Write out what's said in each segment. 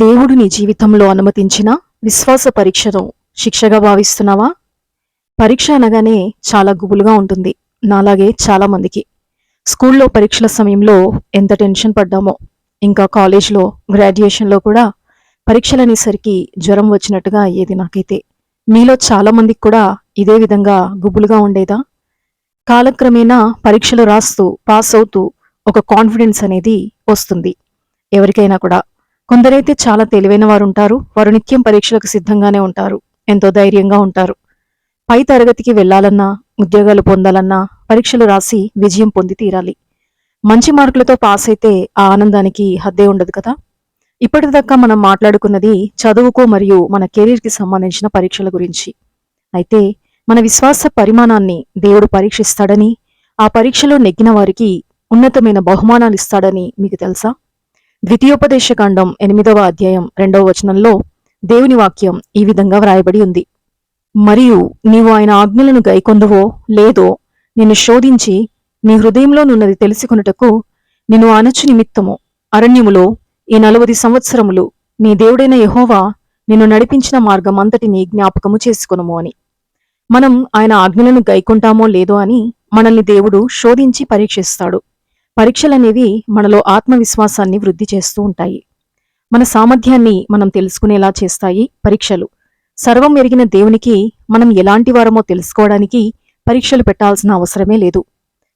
దేవుడు నీ జీవితంలో అనుమతించిన విశ్వాస పరీక్షను శిక్షగా భావిస్తున్నావా? పరీక్ష అనగానే చాలా గుబులుగా ఉంటుంది. నాలాగే చాలా మందికి. స్కూల్లో పరీక్షల సమయంలో ఎంత టెన్షన్ పడ్డామో, ఇంకా కాలేజ్లో గ్రాడ్యుయేషన్లో కూడా పరీక్షలనేసరికి జ్వరం వచ్చినట్టుగా అయ్యేది నాకైతే. మీలో చాలా మందికి కూడా ఇదే విధంగా గుబులుగా ఉండేదా? కాలక్రమేణా పరీక్షలు రాస్తూ పాస్ అవుతూ ఒక కాన్ఫిడెన్స్ అనేది వస్తుంది ఎవరికైనా కూడా. కొందరైతే చాలా తెలివైన వారు ఉంటారు. వారు నిత్యం పరీక్షలకు సిద్ధంగానే ఉంటారు. ఎంతో ధైర్యంగా ఉంటారు. పై తరగతికి వెళ్లాలన్నా, ఉద్యోగాలు పొందాలన్నా పరీక్షలు రాసి విజయం పొంది తీరాలి. మంచి మార్కులతో పాస్ అయితే ఆ ఆనందానికి హద్దే ఉండదు కదా. ఇప్పటిదాకా మనం మాట్లాడుకున్నది చదువుకు మరియు మన కెరీర్కి సంబంధించిన పరీక్షల గురించి. అయితే మన విశ్వాస పరిమాణాన్ని దేవుడు పరీక్షిస్తాడని, ఆ పరీక్షలో నెగ్గిన వారికి ఉన్నతమైన బహుమానాలు ఇస్తాడని మీకు తెలుసా? ద్వితీయోపదేశకాండం 8వ అధ్యాయం 2వ వచనంలో దేవుని వాక్యం ఈ విధంగా వ్రాయబడి ఉంది. మరియు నీవు ఆయన ఆజ్ఞలను గైకొందువో లేదో నిన్ను శోధించి నీ హృదయంలోనున్నది తెలుసుకొనుటకు నిన్ను అణచు నిమిత్తము అరణ్యములో ఈ 40 సంవత్సరములు నీ దేవుడైన యెహోవా నిన్ను నడిపించిన మార్గం అంతటిని జ్ఞాపకము చేసుకొనుము అని. మనం ఆయన ఆజ్ఞలను గైకొంటామో లేదో అని మనల్ని దేవుడు శోధించి పరీక్షిస్తాడు. పరీక్షలనేవి మనలో ఆత్మవిశ్వాసాన్ని వృద్ధి చేస్తూ ఉంటాయి. మన సామర్థ్యాన్ని మనం తెలుసుకునేలా చేస్తాయి పరీక్షలు. సర్వం ఎరిగిన దేవునికి మనం ఎలాంటి వారమో తెలుసుకోవడానికి పరీక్షలు పెట్టాల్సిన అవసరమే లేదు.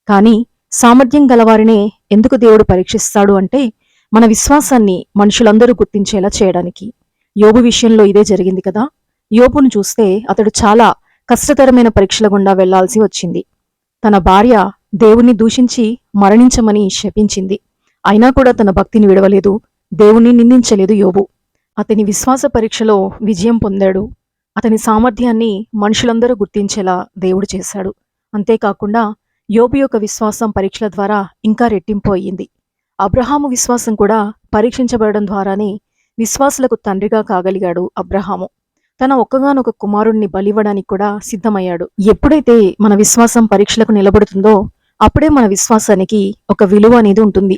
కానీ సామర్థ్యం గలవారినే ఎందుకు దేవుడు పరీక్షిస్తాడు అంటే, మన విశ్వాసాన్ని మనుషులందరూ గుర్తించేలా చేయడానికి. యోబు విషయంలో ఇదే జరిగింది కదా. యోబును చూస్తే అతడు చాలా కష్టతరమైన పరీక్షల గుండా వెళ్లాల్సి వచ్చింది. తన భార్య దేవుణ్ణి దూషించి మరణించమని శపించింది. అయినా కూడా తన భక్తిని విడవలేదు, దేవుణ్ణి నిందించలేదు యోబు. అతని విశ్వాస పరీక్షలో విజయం పొందాడు. అతని సామర్థ్యాన్ని మనుషులందరూ గుర్తించేలా దేవుడు చేశాడు. అంతేకాకుండా యోబు యొక్క విశ్వాసం పరీక్షల ద్వారా ఇంకా రెట్టింపు అయ్యింది. అబ్రహాము విశ్వాసం కూడా పరీక్షించబడడం ద్వారానే విశ్వాసులకు తండ్రిగా కాగలిగాడు అబ్రహాము. తన ఒక్కగానొక కుమారుణ్ణి బలివ్వడానికి కూడా సిద్ధమయ్యాడు. ఎప్పుడైతే మన విశ్వాసం పరీక్షలకు నిలబడుతుందో అప్పుడే మన విశ్వాసానికి ఒక విలువ అనేది ఉంటుంది.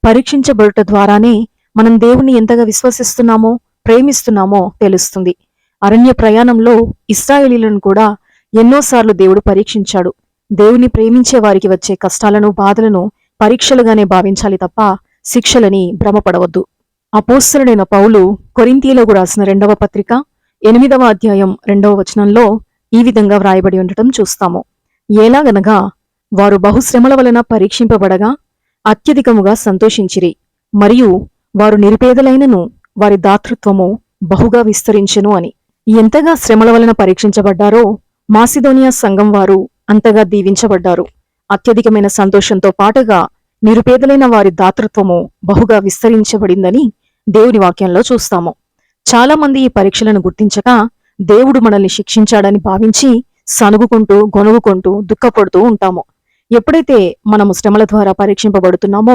పరీక్షించబడుట ద్వారానే మనం దేవుణ్ణి ఎంతగా విశ్వసిస్తున్నామో, ప్రేమిస్తున్నామో తెలుస్తుంది. అరణ్య ప్రయాణంలో ఇశ్రాయేలీలను కూడా ఎన్నోసార్లు దేవుడు పరీక్షించాడు. దేవుని ప్రేమించే వారికి వచ్చే కష్టాలను, బాధలను పరీక్షలుగానే భావించాలి తప్ప శిక్షలని భ్రమపడవద్దు. అపోస్తలుడైన పౌలు కొరింథీయులకు రాసిన 2వ పత్రిక 8వ అధ్యాయం 2వ వచనంలో ఈ విధంగా వ్రాయబడి ఉండటం చూస్తాము. ఎలాగనగా వారు బహుశ్రమల వలన పరీక్షింపబడగా అత్యధికముగా సంతోషించిరి, మరియు వారు నిరుపేదలైనను వారి దాతృత్వము బహుగా విస్తరించెను అని. ఎంతగా శ్రమల వలన పరీక్షించబడ్డారో మాసిదోనియా సంఘం వారు అంతగా దీవించబడ్డారు. అత్యధికమైన సంతోషంతో పాటుగా నిరుపేదలైన వారి దాతృత్వము బహుగా విస్తరించబడిందని దేవుని వాక్యంలో చూస్తాము. చాలా మంది ఈ పరీక్షలను గుర్తించక దేవుడు మనల్ని శిక్షించాడని భావించి సనుగుకుంటూ, గొనుగుకుంటూ, దుఃఖపడుతూ ఉంటాము. ఎప్పుడైతే మనము శ్రమల ద్వారా పరీక్షింపబడుతున్నామో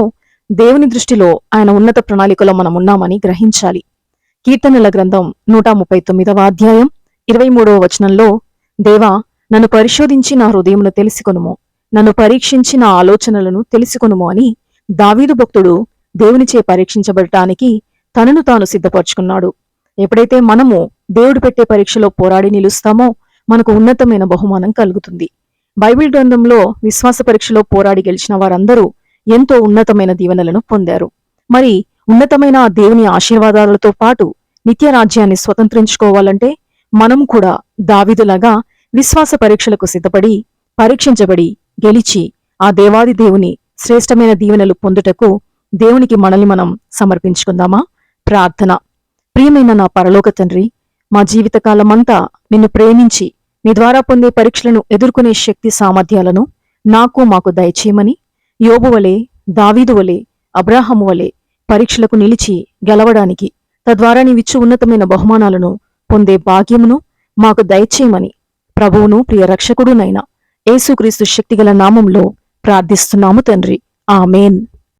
దేవుని దృష్టిలో ఆయన ఉన్నత ప్రణాళికలో మనమున్నామని గ్రహించాలి. కీర్తనల గ్రంథం 139వ అధ్యాయం 23వ వచనంలో, దేవా నన్ను పరిశోధించి నా హృదయమును తెలుసుకొనుము, నన్ను పరీక్షించి నా ఆలోచనలను తెలుసుకొనుము అని దావీదు భక్తుడు దేవునిచే పరీక్షించబడటానికి తనను తాను సిద్ధపరచుకున్నాడు. ఎప్పుడైతే మనము దేవుడు పెట్టే పరీక్షలో పోరాడి నిలుస్తామో మనకు ఉన్నతమైన బహుమానం కలుగుతుంది. బైబిల్ గ్రంథంలో విశ్వాస పరీక్షలో పోరాడి గెలిచిన వారందరూ ఎంతో ఉన్నతమైన దీవెనలను పొందారు. మరి ఉన్నతమైన ఆ దేవుని ఆశీర్వాదాలతో పాటు నిత్య రాజ్యాన్ని స్వతంత్రించుకోవాలంటే మనం కూడా దావీదులాగా విశ్వాస పరీక్షలకు సిద్ధపడి, పరీక్షించబడి, గెలిచి ఆ దేవాది దేవుని శ్రేష్టమైన దీవెనలు పొందుటకు దేవునికి మనల్ని మనం సమర్పించుకుందామా? ప్రార్థన. ప్రియమైన నా పరలోక తండ్రి, మా జీవితకాలమంతా నిన్ను ప్రేమించి నీ ద్వారా పొందే పరీక్షలను ఎదుర్కొనే శక్తి సామర్థ్యాలను మాకు దయచేయమని, యోబు వలె, దావీదు వలె, అబ్రాహాము వలె పరీక్షలకు నిలిచి గెలవడానికి, తద్వారా నీవిచ్చు ఉన్నతమైన బహుమానాలను పొందే భాగ్యమును మాకు దయచేయమని ప్రభువును ప్రియ రక్షకుడునైన యేసుక్రీస్తు శక్తిగల నామంలో ప్రార్థిస్తున్నాము తండ్రి. ఆమేన్.